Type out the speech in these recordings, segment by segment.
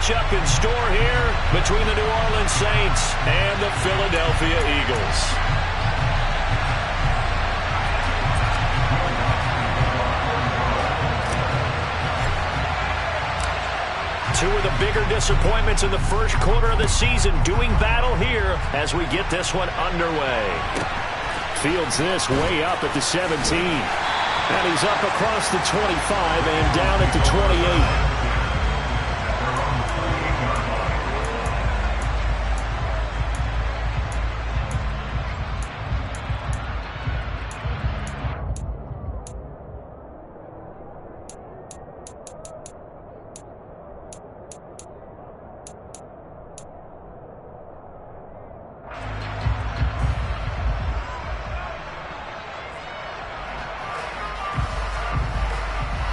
matchup in store here between the New Orleans Saints and the Philadelphia Eagles. Two of the bigger disappointments in the first quarter of the season doing battle here as we get this one underway. Fields this way up at the 17. And he's up across the 25 and down at the 28.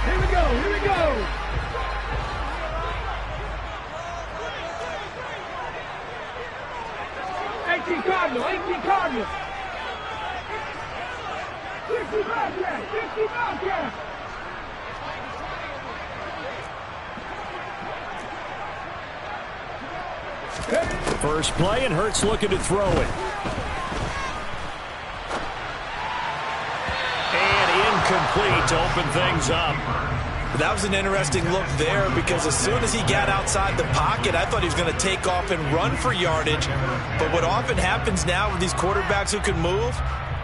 Here we go. 18 Cardinals, 18 Cardinals. 60 Bobcats, 60 Bobcats. First play, and Hurts looking to throw it. And incomplete to open things up. That was an interesting look there because as soon as he got outside the pocket, I thought he was going to take off and run for yardage. But what often happens now with these quarterbacks who can move,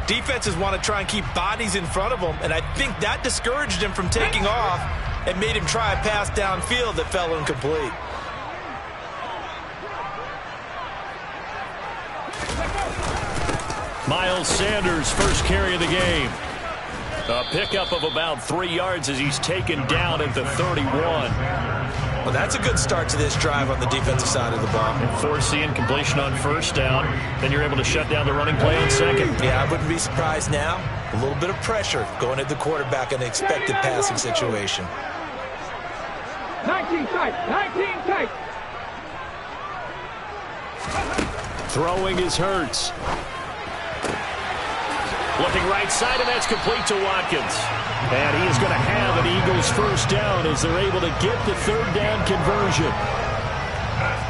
defenses want to try and keep bodies in front of them, and I think that discouraged him from taking off and made him try a pass downfield that fell incomplete. Miles Sanders, first carry of the game. A pickup of about 3 yards as he's taken down at the 31. Well, that's a good start to this drive on the defensive side of the ball. And force the incompletion on first down. Then you're able to shut down the running play on second. Yeah, I wouldn't be surprised now. A little bit of pressure going at the quarterback in an expected passing situation. 19 tight, 19 tight. Throwing is Hurts. Looking right side, and that's complete to Watkins. And he is going to have an Eagles first down as they're able to get the third down conversion.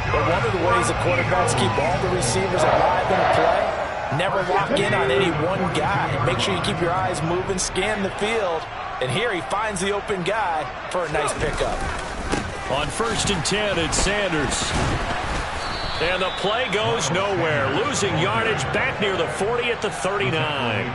But one of the ways the quarterbacks keep all the receivers alive in a play, never lock in on any one guy. Make sure you keep your eyes moving, scan the field. And here he finds the open guy for a nice pickup. On 1st and 10, it's Sanders. And the play goes nowhere. Losing yardage back near the 40 at the 39.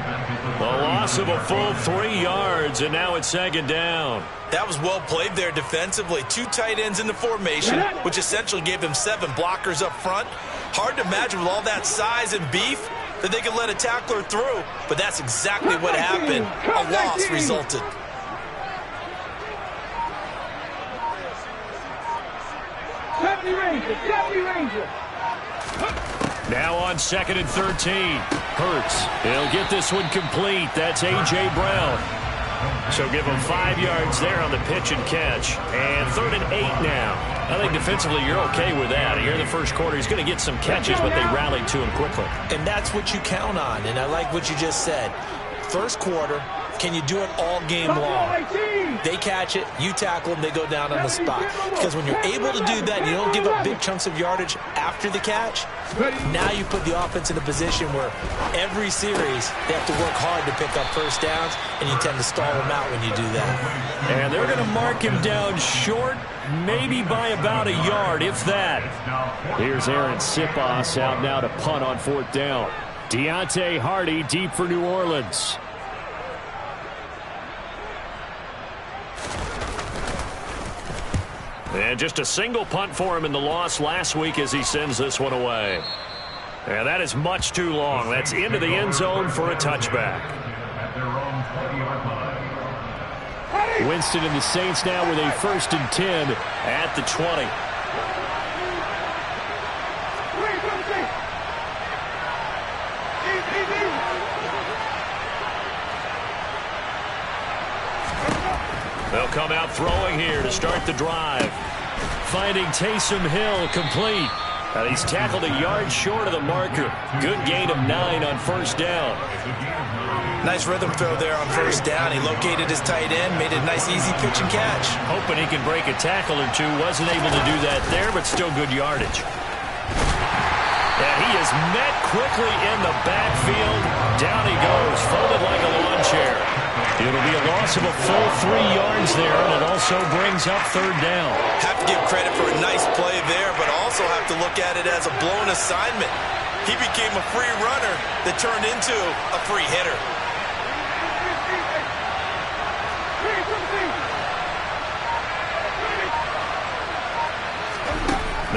The loss of a full 3 yards, and now it's second down. That was well played there defensively. 2 tight ends in the formation, which essentially gave them 7 blockers up front. Hard to imagine with all that size and beef that they could let a tackler through, but that's exactly what happened. A loss resulted. Now on 2nd and 13. Hurts. He'll get this one complete. That's A.J. Brown. So give him 5 yards there on the pitch and catch. And 3rd and 8 now. I think defensively you're okay with that. Here in the first quarter, he's going to get some catches, but they rallied to him quickly. And that's what you count on, and I like what you just said. First quarter, can you do it all game long? They catch it, you tackle them, they go down on the spot. Because when you're able to do that, you don't give up big chunks of yardage after the catch. Now you put the offense in a position where every series they have to work hard to pick up first downs, and you tend to stall them out when you do that. And they're going to mark him down short, maybe by about a yard, if that. Here's Aaron Siposs out now to punt on 4th down. Deontay Hardy deep for New Orleans. And just a single punt for him in the loss last week as he sends this one away. And that is much too long. That's into the end zone for a touchback. Winston and the Saints now with a 1st and 10 at the 20. They'll come out throwing here to start the drive. Finding Taysom Hill complete. He's tackled a yard short of the marker. Good gain of 9 on first down. Nice rhythm throw there on first down. He located his tight end, made it a nice easy pitch and catch. Hoping he can break a tackle or two. Wasn't able to do that there, but still good yardage. And he is met quickly in the backfield. Down he goes, folded like a lawn chair. It'll be a loss of a full 3 yards there, and it also brings up third down. Have to give credit for a nice play there, but also have to look at it as a blown assignment. He became a free runner that turned into a free hitter.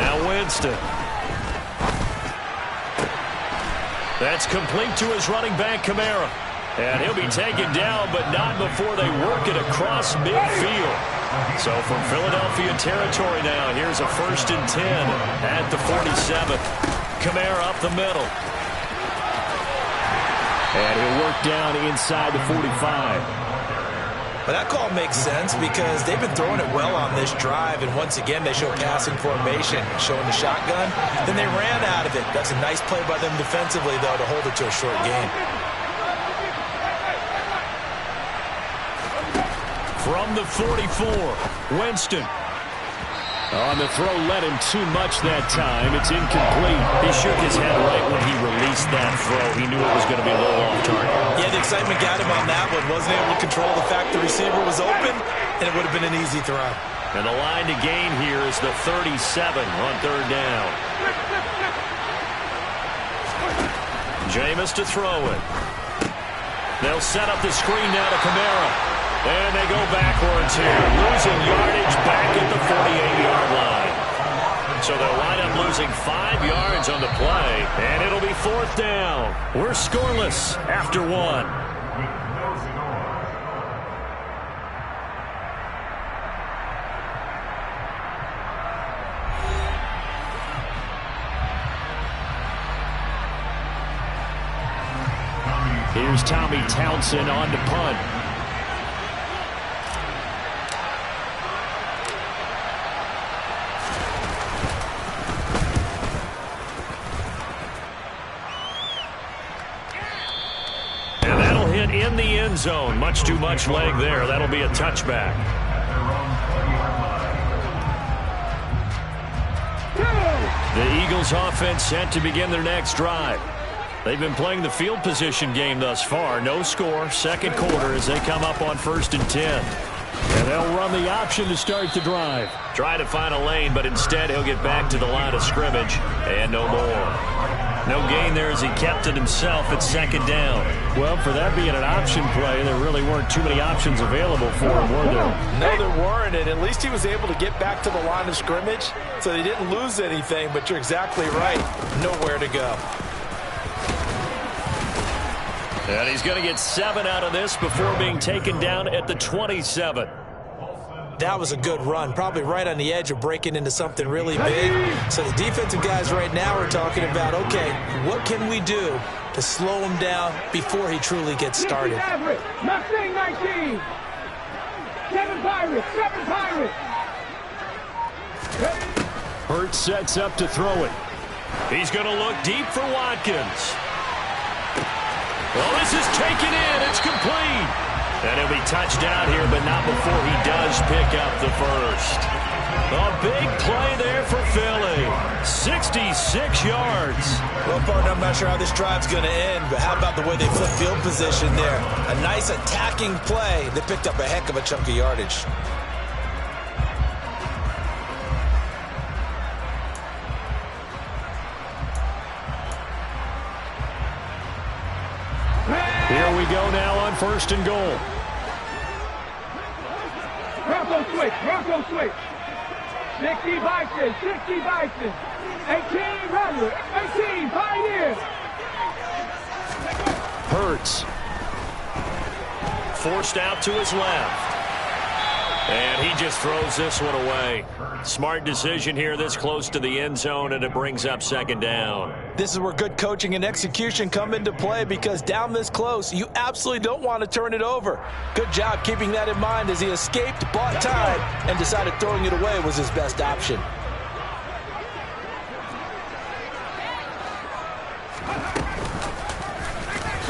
Now Winston. That's complete to his running back, Kamara. And he'll be taken down, but not before they work it across midfield. So from Philadelphia territory now, here's a 1st and 10 at the 47th. Kamara up the middle. And he'll work down inside the 45. But that call makes sense because they've been throwing it well on this drive, and once again they show passing formation, showing the shotgun. Then they ran out of it. That's a nice play by them defensively, though, to hold it to a short gain. From the 44, Winston. On the throw, led him too much that time. It's incomplete. He shook his head right when he released that throw. He knew it was going to be a little off target. Yeah, the excitement got him on that one. Wasn't able to control the fact the receiver was open, and it would have been an easy throw. And the line to gain here is the 37 on third down. Jameis to throw it. They'll set up the screen now to Kamara. And they go backwards here, losing yardage back at the 48-yard line. So they'll wind up losing 5 yards on the play, and it'll be 4th down. We're scoreless after 1. Here's Tommy Townsend on to punt. In the end zone. Much too much leg there. That'll be a touchback. The Eagles offense set to begin their next drive. They've been playing the field position game thus far. No score. Second quarter as they come up on 1st and 10. And they'll run the option to start the drive. Try to find a lane, but instead he'll get back to the line of scrimmage and no more. No gain there as he kept it himself at 2nd down. Well, for that being an option play, there really weren't too many options available for him, were there? No, there weren't, and at least he was able to get back to the line of scrimmage, so they didn't lose anything, but you're exactly right. Nowhere to go. And he's going to get 7 out of this before being taken down at the 27. That was a good run, probably right on the edge of breaking into something really big. So the defensive guys right now are talking about, okay, what can we do to slow him down before he truly gets started? Mustang 19. 7 Pirates. 7 Pirates. Hurts sets up to throw it. He's going to look deep for Watkins. Well, this is taken in. It's complete. And he'll be touched down here, but not before he does pick up the first. A big play there for Philly. 66 yards. Well, partner, I'm not sure how this drive's going to end, but how about the way they flip field position there? A nice attacking play that picked up a heck of a chunk of yardage. Here we go now on 1st and goal. Bronco switch. Bronco switch. 60 Bison. 60 Bison. 18 Runner. 18 Pioneer. Hurts. Forced out to his left. And he just throws this one away. Smart decision here this close to the end zone, and it brings up 2nd down. This is where good coaching and execution come into play, because down this close, you absolutely don't want to turn it over. Good job keeping that in mind as he escaped, bought time, and decided throwing it away was his best option.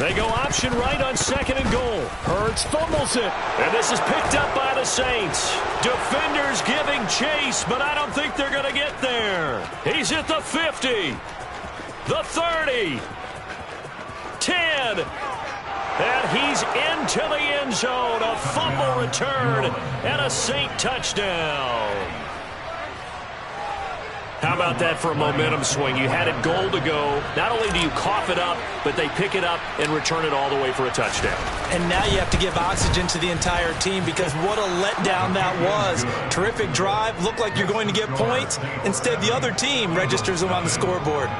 They go option right on 2nd and goal. Hurts fumbles it. And this is picked up by the Saints. Defenders giving chase, but I don't think they're going to get there. He's at the 50, the 30, 10, and he's into the end zone. A fumble return and a Saint touchdown. How about that for a momentum swing? You had it goal to go. Not only do you cough it up, but they pick it up and return it all the way for a touchdown. And now you have to give oxygen to the entire team because what a letdown that was. Terrific drive. Looked like you're going to get points. Instead, the other team registers them on the scoreboard.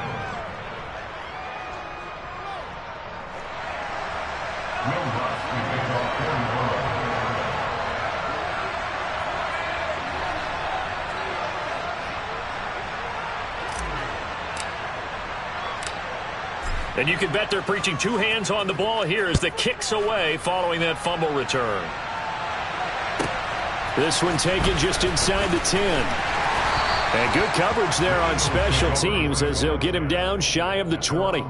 And you can bet they're preaching 2 hands on the ball here as the kick's away following that fumble return. This one taken just inside the 10. And good coverage there on special teams as they'll get him down shy of the 20.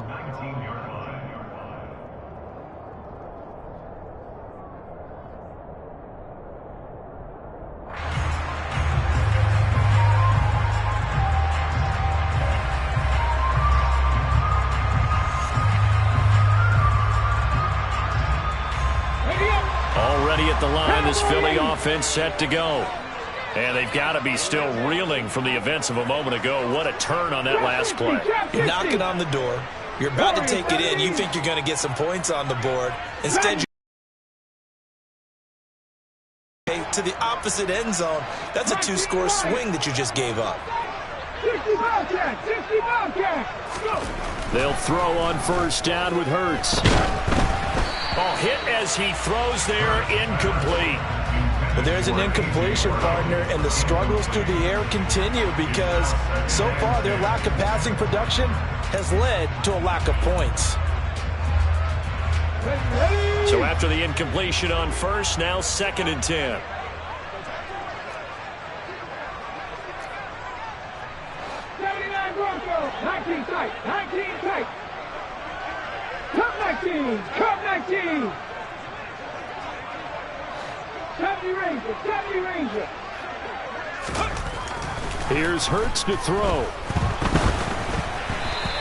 Already at the line, this Philly offense set to go. And they've got to be still reeling from the events of a moment ago. What a turn on that last play. You're knocking on the door. You're about to take it in. You think you're going to get some points on the board. Instead, you to the opposite end zone. That's a 2-score swing that you just gave up. 60 Bobcats, 60 Bobcats. They'll throw on 1st down with Hurts. Oh, hit as he throws there, incomplete. But there's an incompletion, partner, and the struggles through the air continue because so far their lack of passing production has led to a lack of points. So after the incompletion on 1st, now 2nd and 10. Broncos, 19 tight, 19 tight. Come 19, come 19. 70 Ranger, 70 Ranger. Here's Hurts to throw.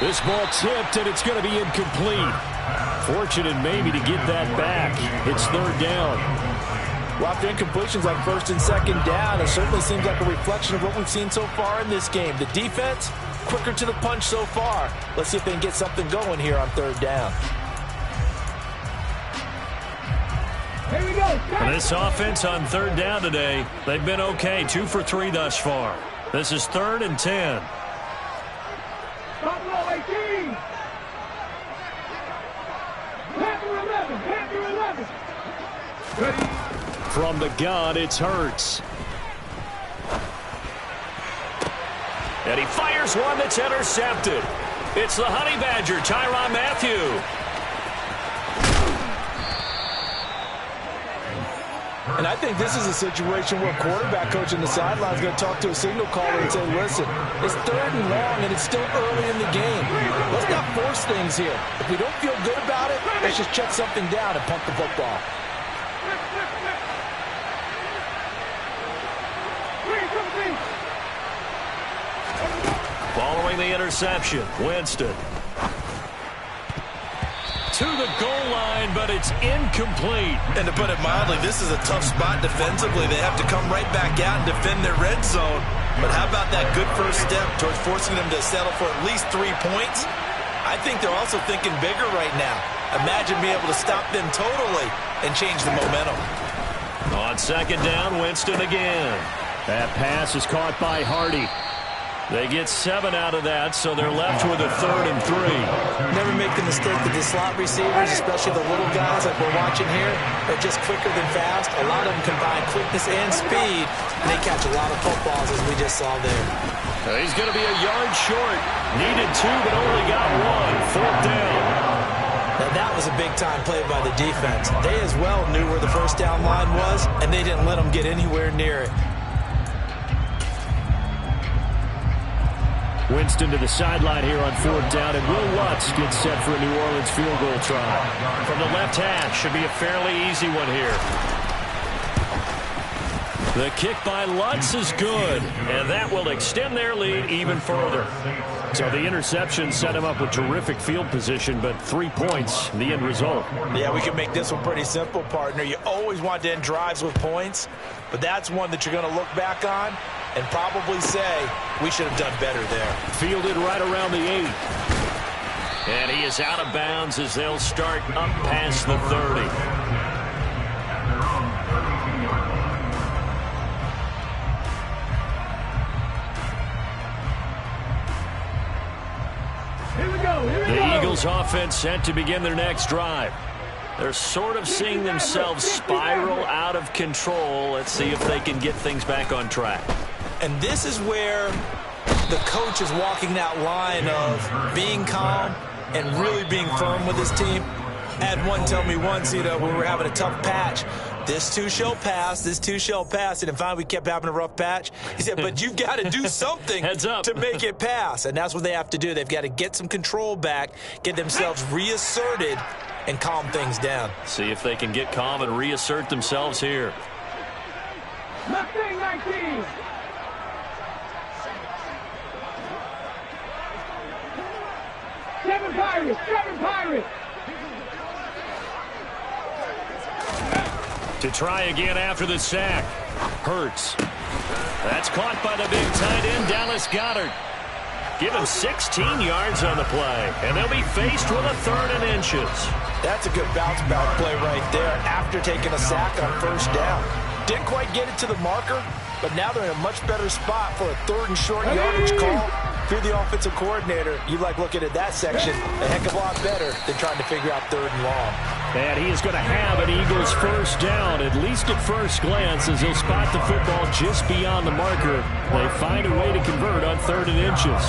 This ball tipped, and it's going to be incomplete. Fortunate maybe to get that back. It's 3rd down. Well, after incompletions on 1st and 2nd down, it certainly seems like a reflection of what we've seen so far in this game. The defense, quicker to the punch so far. Let's see if they can get something going here on 3rd down. Here we go. And this offense on 3rd down today, they've been okay. 2 for 3 thus far. This is 3rd and 10. Buffalo 18. Panther 11, Panther 11. Ready? From the gun, it's Hurts. And he fires one that's intercepted. It's the Honey Badger, Tyrann Mathieu. And I think this is a situation where a quarterback coach on the sideline is going to talk to a signal caller and say, listen, it's 3rd and long and it's still early in the game. Let's not force things here. If we don't feel good about it, let's just check something down and punt the football. Following the interception, Winston. To the goal line, but it's incomplete. And to put it mildly, this is a tough spot defensively. They have to come right back out and defend their red zone. But how about that good first step towards forcing them to settle for at least 3 points? I think they're also thinking bigger right now. Imagine being able to stop them totally and change the momentum. On 2nd down, Winston again. That pass is caught by Hardy. They get 7 out of that, so they're left with a 3rd and 3. Never make the mistake that the slot receivers, especially the little guys like we're watching here, are just quicker than fast. A lot of them combine quickness and speed, and they catch a lot of footballs, as we just saw there. He's going to be a yard short. Needed 2, but only got 1. 4th down. Now that was a big-time play by the defense. They as well knew where the 1st down line was, and they didn't let them get anywhere near it. Winston to the sideline here on 4th down, and Will Lutz gets set for a New Orleans field goal try. From the left hash, should be a fairly easy one here. The kick by Lutz is good, and that will extend their lead even further. So the interception set him up with terrific field position, but 3 points, the end result. Yeah, we can make this one pretty simple, partner. You always want to end drives with points, but that's one that you're going to look back on and probably say, we should have done better there. Fielded right around the 8. And he is out of bounds as they'll start up past the 30. The Eagles offense set to begin their next drive. They're sort of seeing themselves spiral out of control. Let's see if they can get things back on track. And this is where the coach is walking that line of being calm and really being firm with his team. I had one tell me once, when we were having a tough patch, this too shall pass, this too shall pass. And finally we kept having a rough patch. He said, but you've got to do something to make it pass. And that's what they have to do. They've got to get some control back, get themselves reasserted, and calm things down. See if they can get calm and reassert themselves here. Mustang 19. Seven Pirates. To try again after the sack. Hurts. That's caught by the big tight end, Dallas Goedert. Give him 16 yards on the play, and they'll be faced with a 3rd and inches. That's a good bounce-back play right there after taking a sack on 1st down. Didn't quite get it to the marker, but now they're in a much better spot for a 3rd and short yardage call. If you're the offensive coordinator, you like looking at that section a heck of a lot better than trying to figure out 3rd and long. And he is going to have an Eagles 1st down, at least at first glance, as he'll spot the football just beyond the marker. They find a way to convert on 3rd and inches.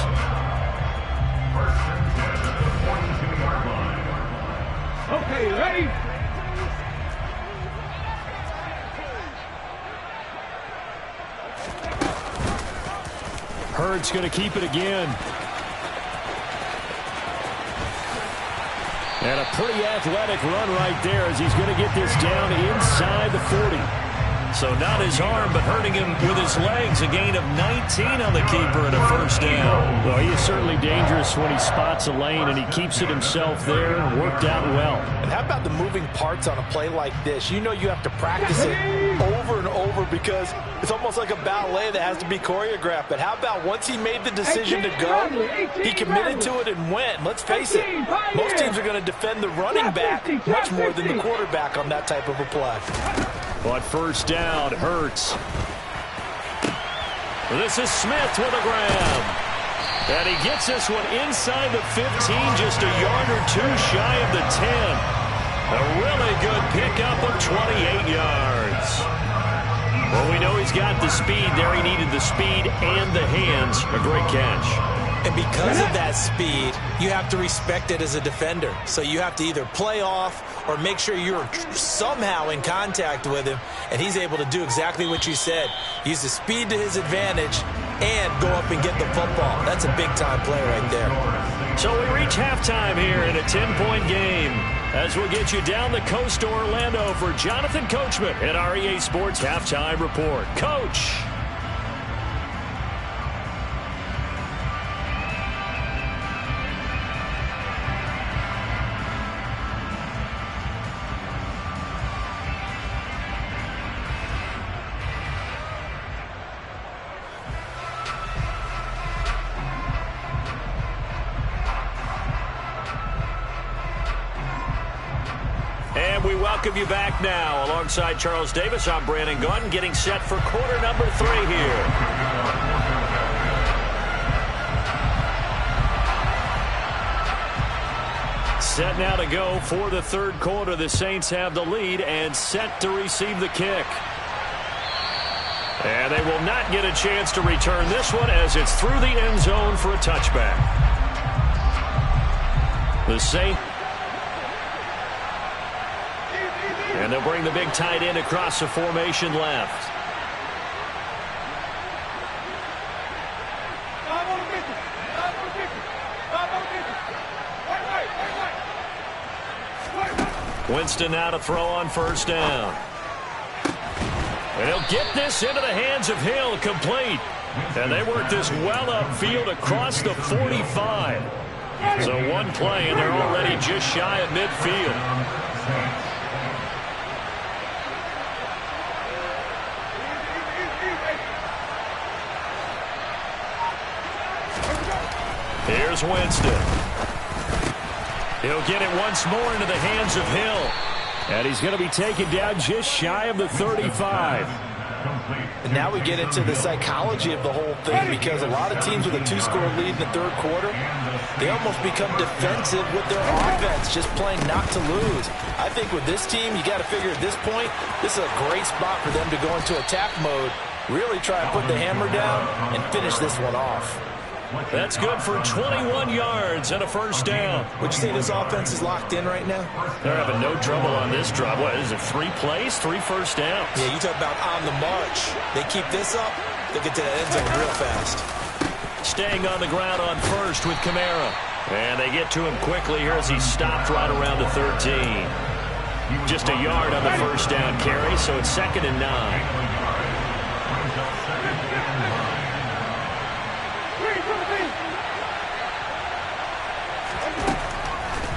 Okay, ready? Hurts going to keep it again. And a pretty athletic run right there as he's going to get this down inside the 40. So not his arm, but hurting him with his legs. A gain of 19 on the keeper and a 1st down. Well, he is certainly dangerous when he spots a lane, and he keeps it himself there. Worked out well. And how about the moving parts on a play like this? You know you have to practice it over and over because it's almost like a ballet that has to be choreographed. But how about once he made the decision to go, he committed to it and went. Let's face it, most teams are going to defend the running back much more than the quarterback on that type of a play. But 1st down, Hurts. This is Smith with a grab. And he gets this one inside the 15, just a yard or 2 shy of the 10. A really good pickup of 28 yards. Well, we know he's got the speed there. He needed the speed and the hands. A great catch. And because of that speed, you have to respect it as a defender. So you have to either play off or make sure you're somehow in contact with him, and he's able to do exactly what you said. Use the speed to his advantage and go up and get the football. That's a big-time play right there. So we reach halftime here in a 10-point game. As we'll get you down the coast to Orlando for Jonathan Coachman at our EA Sports Halftime Report. Coach. We welcome you back now. Alongside Charles Davis, I'm Brandon Gunn, getting set for quarter number 3 here. Set now to go for the 3rd quarter. The Saints have the lead and set to receive the kick. And they will not get a chance to return this one as it's through the end zone for a touchback. The Saints. And they'll bring the big tight end across the formation left. Winston now to throw on first down. And he'll get this into the hands of Hill, complete. And they work this well upfield across the 45. So one play, and they're already just shy of midfield. Here's Winston. He'll get it once more into the hands of Hill. And he's going to be taken down just shy of the 35. And now we get into the psychology of the whole thing, because a lot of teams with a 2-score lead in the third quarter, they almost become defensive with their offense, just playing not to lose. I think with this team, you got to figure at this point, this is a great spot for them to go into attack mode, really try and put the hammer down and finish this one off. That's good for 21 yards and a first down. Would you say this offense is locked in right now? They're having no trouble on this drive. What is it, 3 plays, 3 first downs? Yeah, you talk about on the march. They keep this up, they'll get to that end zone real fast. Staying on the ground on first with Kamara. And they get to him quickly here as he stopped right around the 13. Just a yard on the first down carry, so it's 2nd and 9.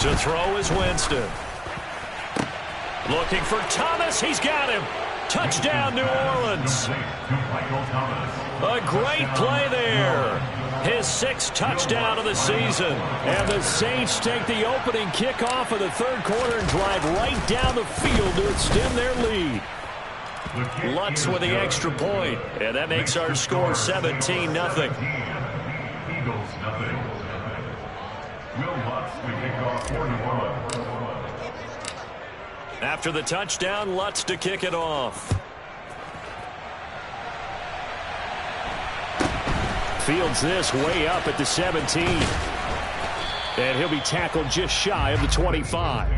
To throw is Winston. Looking for Thomas. He's got him. Touchdown, New Orleans. A great play there. His 6th touchdown of the season. And the Saints take the opening kickoff of the third quarter and drive right down the field to extend their lead. Lutz with the extra point. And that makes our score 17-0. After the touchdown, Lutz to kick it off. Fields this way up at the 17. And he'll be tackled just shy of the 25.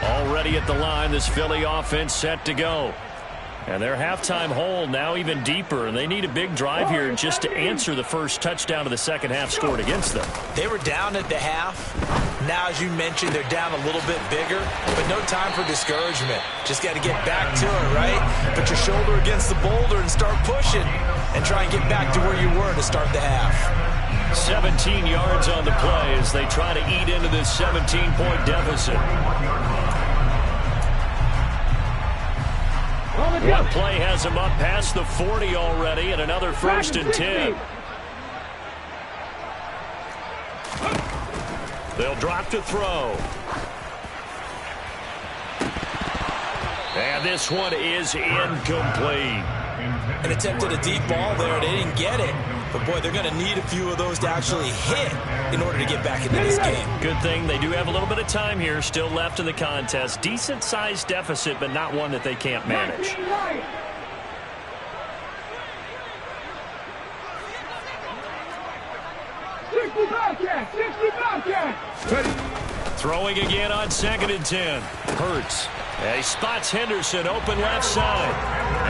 Already at the line, this Philly offense set to go. And their halftime hole now even deeper, and they need a big drive here just to answer the first touchdown of the second half scored against them. They were down at the half. Now, as you mentioned, they're down a little bit bigger, but no time for discouragement. Just got to get back to it, right? Put your shoulder against the boulder and start pushing and try and get back to where you were to start the half. 17 yards on the play as they try to eat into this 17-point deficit. One play has him up past the 40 already, and another 1st and 10. They'll drop to throw. And this one is incomplete. An attempt at a deep ball there. They didn't get it. But, boy, they're going to need a few of those to actually hit in order to get back into this game. Good thing they do have a little bit of time here still left in the contest. Decent-sized deficit, but not one that they can't manage. Throwing again on 2nd and 10. Hurts. He spots Henderson open left side.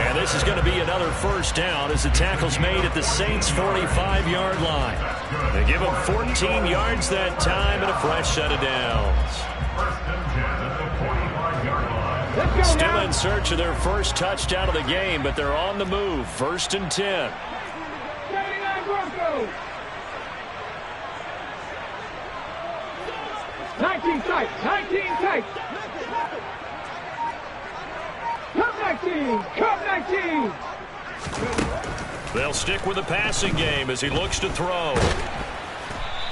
And this is going to be another first down as the tackle's made at the Saints' 45-yard line. They give him 14 yards that time and a fresh set of downs. Still in search of their first touchdown of the game, but they're on the move. 1st and 10. 19 tight, 19 tight. Come 19, come 19. They'll stick with the passing game as he looks to throw.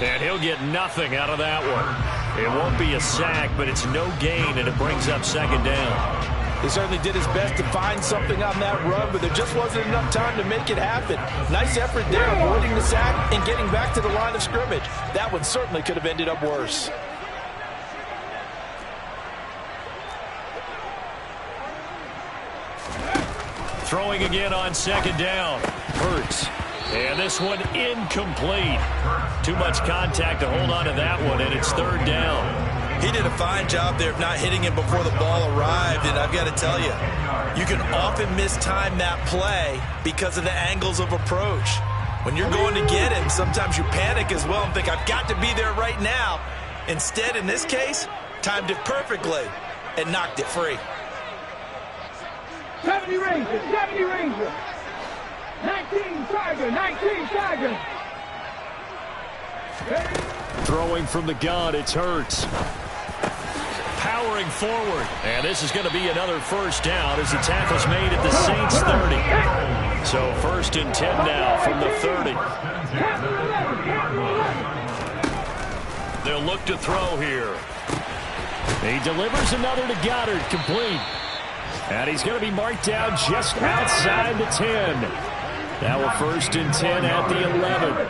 And he'll get nothing out of that one. It won't be a sack, but it's no gain, and it brings up 2nd down. He certainly did his best to find something on that run, but there just wasn't enough time to make it happen. Nice effort there, avoiding the sack and getting back to the line of scrimmage. That one certainly could have ended up worse. Throwing again on 2nd down. Hurts. And this one incomplete. Too much contact to hold on to that one, and it's 3rd down. He did a fine job there of not hitting him before the ball arrived, and I've got to tell you, you can often mistime that play because of the angles of approach. When you're going to get him, sometimes you panic as well and think, I've got to be there right now. Instead, in this case, timed it perfectly and knocked it free. 70 Rangers, 70 Rangers. 19 Tiger, 19 Tiger. Throwing from the gun, it's Hurts. Powering forward. And this is going to be another first down as the tackle's made at the Saints 30. So first and 10 now from the 30. They'll look to throw here. He delivers another to Goddard, complete. And he's going to be marked down just outside the 10. Now a first and 10 at the 11.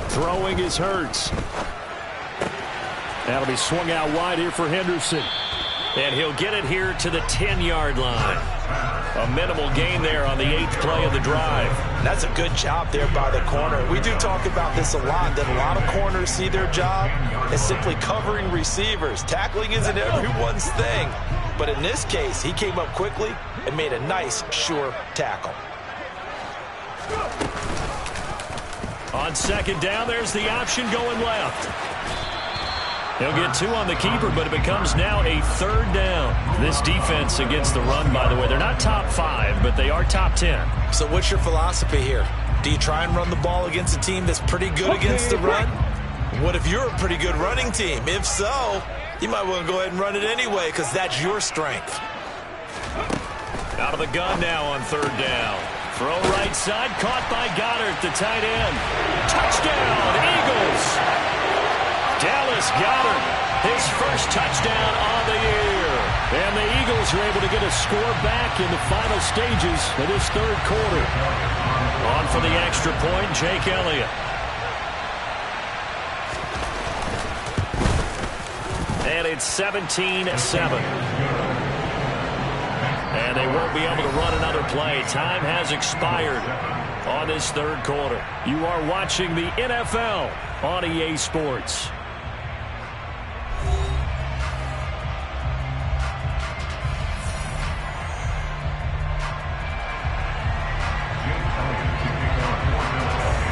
Throwing is Hurts. That'll be swung out wide here for Henderson. And he'll get it here to the 10-yard line. A minimal gain there on the 8th play of the drive. That's a good job there by the corner. We do talk about this a lot, that a lot of corners see their job as simply covering receivers. Tackling isn't everyone's thing. But in this case, he came up quickly and made a nice, sure tackle. On second down, there's the option going left. He'll get 2 on the keeper, but it becomes now a 3rd down. This defense against the run, by the way, they're not top 5, but they are top 10. So what's your philosophy here? Do you try and run the ball against a team that's pretty good against the run? What if you're a pretty good running team? If so, you might want to go ahead and run it anyway because that's your strength. Out of the gun now on 3rd down. Throw right side, caught by Goddard, the tight end. Touchdown, Eagles! Dallas Goddard, his first touchdown on the year. And the Eagles are able to get a score back in the final stages of this 3rd quarter. On for the extra point, Jake Elliott. And it's 17-7. And they won't be able to run another play. Time has expired on this 3rd quarter. You are watching the NFL on EA Sports.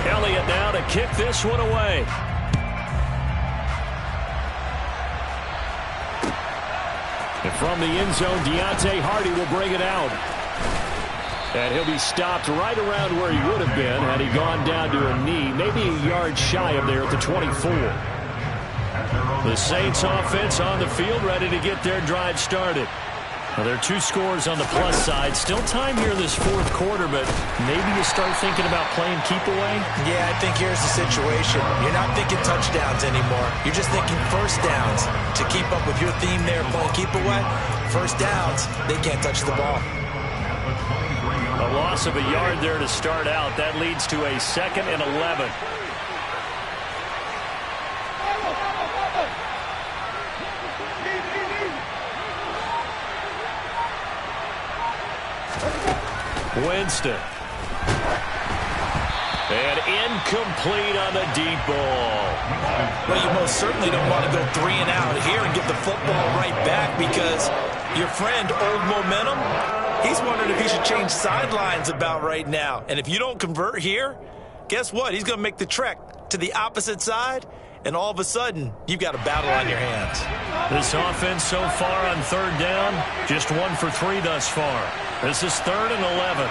Elliott now to kick this one away. And from the end zone, Deontay Hardy will bring it out. And he'll be stopped right around where he would have been had he gone down to a knee, maybe a yard shy of there at the 24. The Saints offense on the field, ready to get their drive started. Well, there are 2 scores on the plus side. Still time here in this 4th quarter, but maybe you start thinking about playing keep away? Yeah, I think here's the situation. You're not thinking touchdowns anymore. You're just thinking first downs. To keep up with your theme there, playing keep away, first downs, they can't touch the ball. A loss of a yard there to start out. That leads to a 2nd and 11. Winston. And incomplete on the deep ball. Well, you most certainly don't want to go 3 and out here and get the football right back because your friend, Old Momentum, he's wondering if he should change sidelines about right now. And if you don't convert here, guess what? He's going to make the trek to the opposite side, and all of a sudden, you've got a battle on your hands. This offense so far on 3rd down, just 1 for 3 thus far. This is 3rd and 11.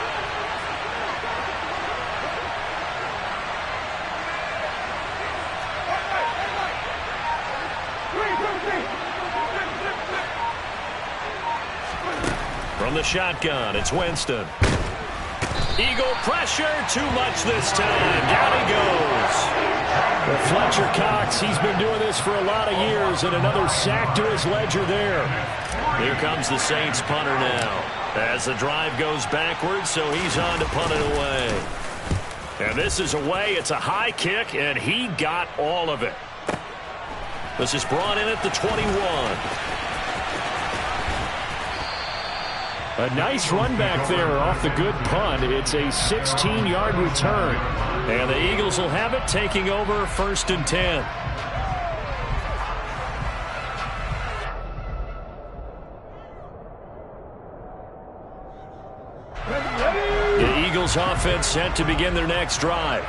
From the shotgun, it's Winston. Eagle pressure, too much this time. Down he goes. Well, Fletcher Cox, he's been doing this for a lot of years, and another sack to his ledger there. Here comes the Saints punter now. As the drive goes backwards, so he's on to punt it away. And this is away. It's a high kick, and he got all of it. This is brought in at the 21. A nice run back there off the good punt. It's a 16-yard return. And the Eagles will have it, taking over 1st and 10. The Eagles offense set to begin their next drive.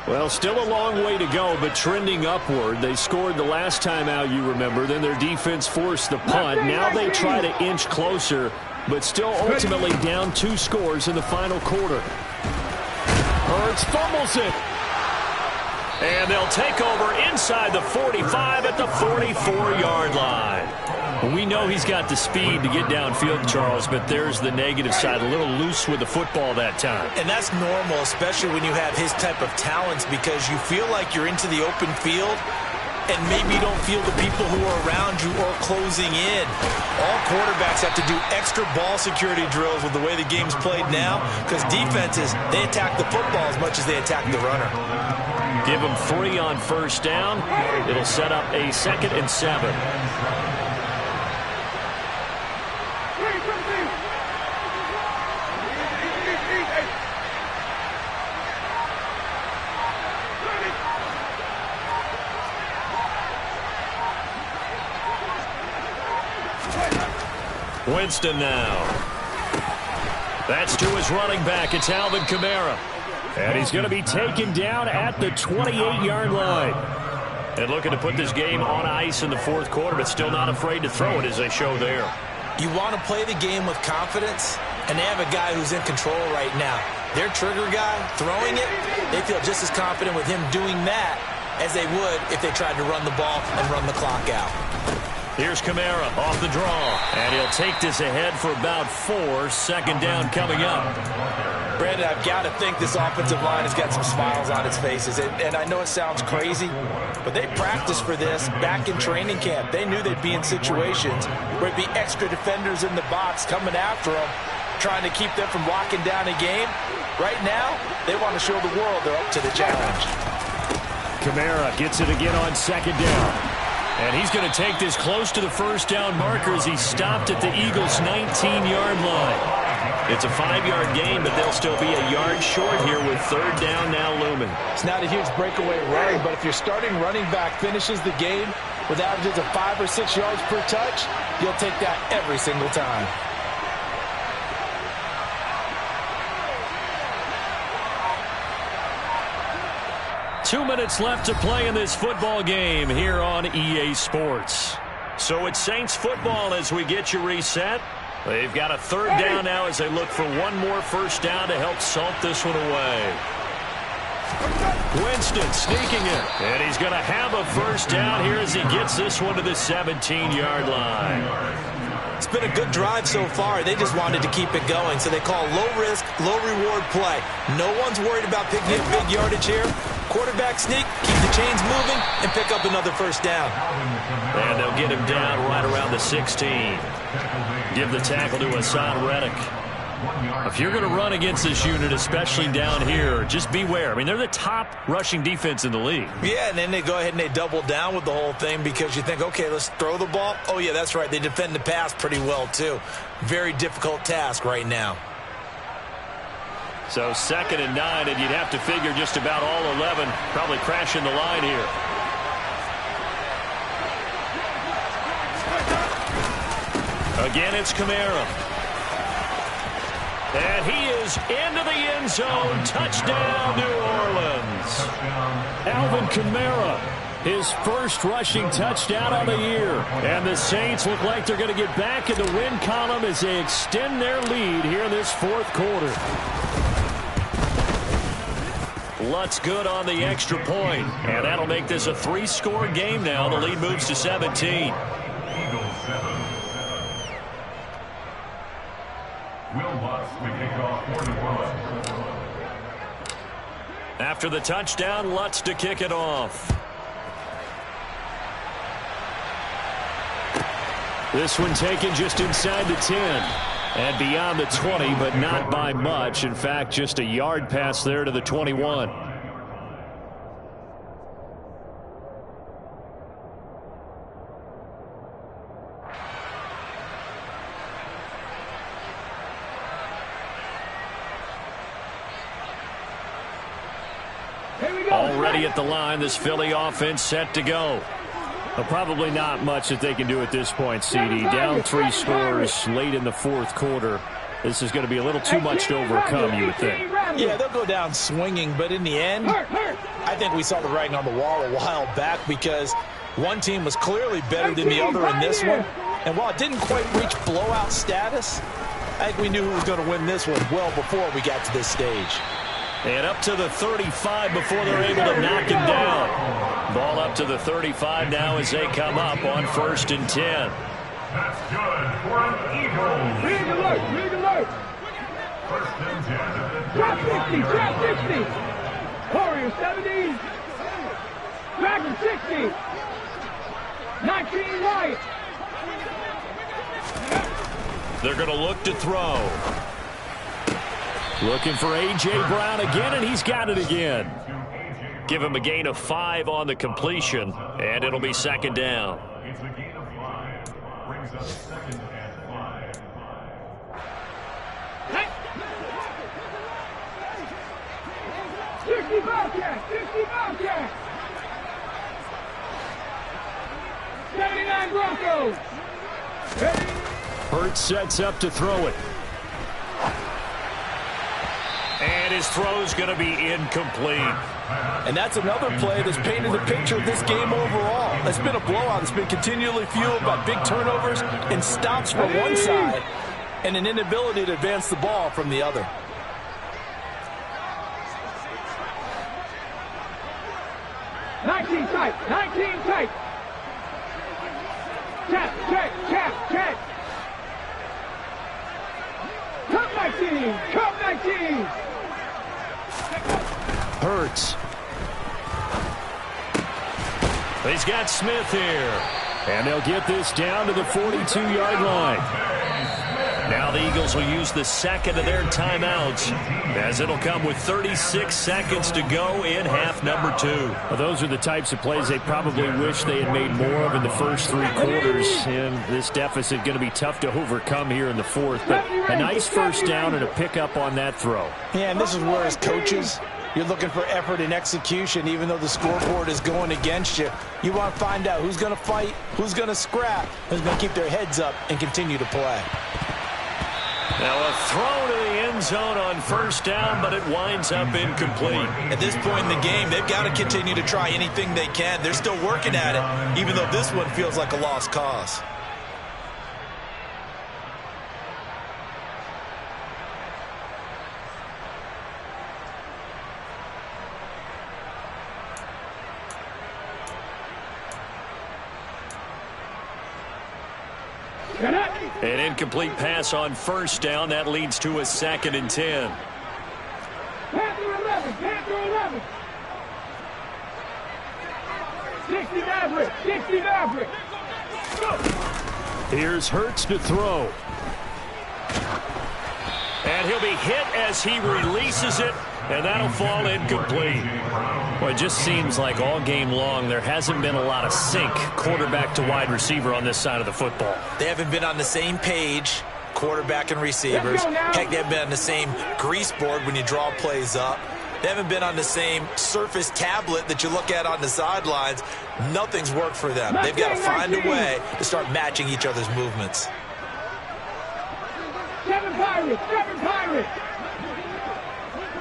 Well, still a long way to go, but trending upward. They scored the last time out, you remember. Then their defense forced the punt. Now they try to inch closer, but still ultimately down 2 scores in the final quarter. Hurts fumbles it. And they'll take over inside the 45 at the 44-yard line. We know he's got the speed to get downfield, Charles, but there's the negative side. A little loose with the football that time. And that's normal, especially when you have his type of talents, because you feel like you're into the open field and maybe you don't feel the people who are around you or closing in. All quarterbacks have to do extra ball security drills with the way the game's played now, because defenses, they attack the football as much as they attack the runner. Give them 3 on 1st down. It'll set up a 2nd and 7. Winston now. That's to his running back. It's Alvin Kamara. And he's going to be taken down at the 28-yard line. And looking to put this game on ice in the 4th quarter, but still not afraid to throw it as they show there. You want to play the game with confidence, and they have a guy who's in control right now. Their trigger guy, throwing it, they feel just as confident with him doing that as they would if they tried to run the ball and run the clock out. Here's Kamara off the draw, and he'll take this ahead for about 4. 2nd down coming up. Brandon, I've got to think this offensive line has got some smiles on its faces. And I know it sounds crazy, but they practiced for this back in training camp. They knew they'd be in situations where there'd be extra defenders in the box coming after them, trying to keep them from locking down a game. Right now, they want to show the world they're up to the challenge. Kamara gets it again on 2nd down. And he's going to take this close to the 1st down marker as he stopped at the Eagles' 19-yard line. It's a 5-yard gain, but they'll still be a yard short here with 3rd down now looming. It's not a huge breakaway run, but if your starting running back finishes the game with averages of 5 or 6 yards per touch, you'll take that every single time. Two minutes left to play in this football game here on EA Sports. So it's Saints football as we get you reset. They've got a 3rd down now as they look for one more 1st down to help salt this one away. Winston sneaking it, and he's going to have a 1st down here as he gets this one to the 17-yard line. It's been a good drive so far. They just wanted to keep it going, so they call low-risk, low-reward play. No one's worried about picking up big yardage here. Quarterback sneak, keep the chains moving, and pick up another 1st down. And they'll get him down right around the 16. Give the tackle to Hassan Reddick. If you're going to run against this unit, especially down here, just beware. I mean, they're the top rushing defense in the league. Yeah, and then they go ahead and they double down with the whole thing because you think, okay, let's throw the ball. Oh, yeah, that's right. They defend the pass pretty well, too. Very difficult task right now. So 2nd and 9, and you'd have to figure just about all 11 probably crashing the line here. Again, it's Kamara. And he is into the end zone. Touchdown, New Orleans. Alvin Kamara, his 1st rushing touchdown on the year. And the Saints look like they're going to get back in the win column as they extend their lead here in this 4th quarter. Lutz good on the extra point, and that'll make this a 3-score game now. The lead moves to 17. After the touchdown, Lutz to kick it off. This one taken just inside the 10 and beyond the 20, but not by much. In fact, just a yard pass there to the 21. Already at the line, this Philly offense set to go. Well, probably not much that they can do at this point, CD. Down 3 scores late in the fourth quarter. This is going to be a little too much to overcome, you would think. Yeah, they'll go down swinging, but in the end, I think we saw the writing on the wall a while back because one team was clearly better than the other in this one. And while it didn't quite reach blowout status, I think we knew who was going to win this one well before we got to this stage. And up to the 35 before they're able to knock him down. Ball up to the 35 now as they come up on 1st and 10. That's good for an Eagle. Big alert, big alert. 1st and 10. Drop 60, drop 60. Warrior 70. Dragon 60. 19 Wyatt. They're going to look to throw. Looking for A.J. Brown again, and he's got it again. Give him a gain of 5 on the completion, and it'll be 2nd down. It's a gain of 5. Brings up 2nd and 5. Hey. 60 Bobcat, 60 Bobcat. 79 Broncos. Ready? Hurts sets up to throw it. And his throw's going to be incomplete. And that's another play that's painted the picture of this game overall. It's been a blowout. It's been continually fueled by big turnovers and stops from one side and an inability to advance the ball from the other. Nineteen tight. Check. Come 19. Hurts. He's got Smith here. And they'll get this down to the 42-yard line. Now the Eagles will use the 2nd of their timeouts as it'll come with 36 seconds to go in half number 2. Well, those are the types of plays they probably wish they had made more of in the first 3 quarters. And this deficit going to be tough to overcome here in the 4th. But a nice first down and a pickup on that throw. Yeah, and this is where as coaches, you're looking for effort and execution, even though the scoreboard is going against you. You want to find out who's going to fight, who's going to scrap, who's going to keep their heads up and continue to play. Now a throw to the end zone on 1st down, but it winds up incomplete. At this point in the game, they've got to continue to try anything they can. They're still working at it, even though this one feels like a lost cause. An incomplete pass on 1st down. That leads to a 2nd and 10. Panther 11. 60 Maverick. Go. Here's Hurts to throw. And he'll be hit as he releases it, and that'll fall incomplete. Well, it just seems like all game long there hasn't been a lot of sync quarterback to wide receiver on this side of the football. They haven't been on the same page, quarterback and receivers. Heck, they haven't been on the same grease board when you draw plays up. They haven't been on the same Surface tablet that you look at on the sidelines. Nothing's worked for them. They've got to find a way to start matching each other's movements. 7 Pirates.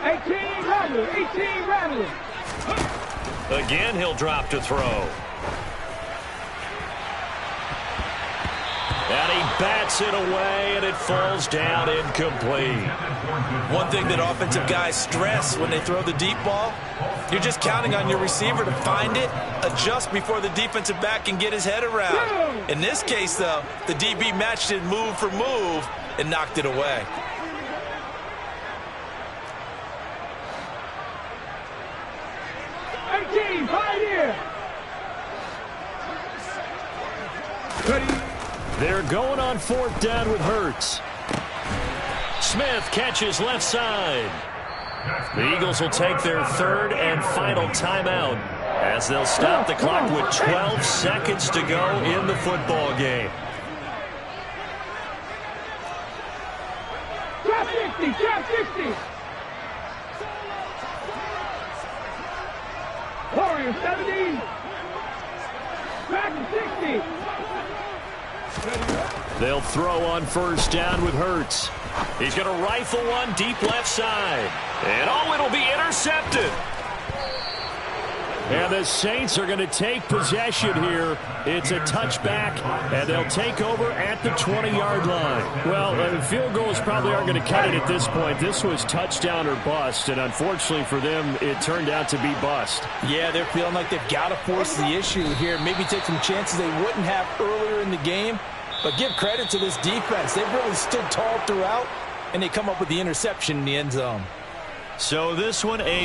18 Rattlers. Again, he'll drop to throw. And he bats it away, and it falls down incomplete. One thing that offensive guys stress when they throw the deep ball, you're just counting on your receiver to find it, adjust before the defensive back can get his head around. In this case, though, the DB matched it move for move and knocked it away. They're going on 4th down with Hurts. Smith catches left side. The Eagles will take their 3rd and final timeout as they'll stop the clock with 12 seconds to go in the football game. Drop 60. Warriors 70. Back to 60. They'll throw on first down with Hurts. He's going to rifle one deep left side. And it'll be intercepted. And the Saints are going to take possession here. It's a touchback, and they'll take over at the 20-yard line. Well, field goals probably aren't going to cut it at this point. This was touchdown or bust, and unfortunately for them, it turned out to be bust. Yeah, they're feeling like they've got to force the issue here. Maybe take some chances they wouldn't have earlier in the game. But give credit to this defense. They've really stood tall throughout, and they come up with the interception in the end zone. So this one, a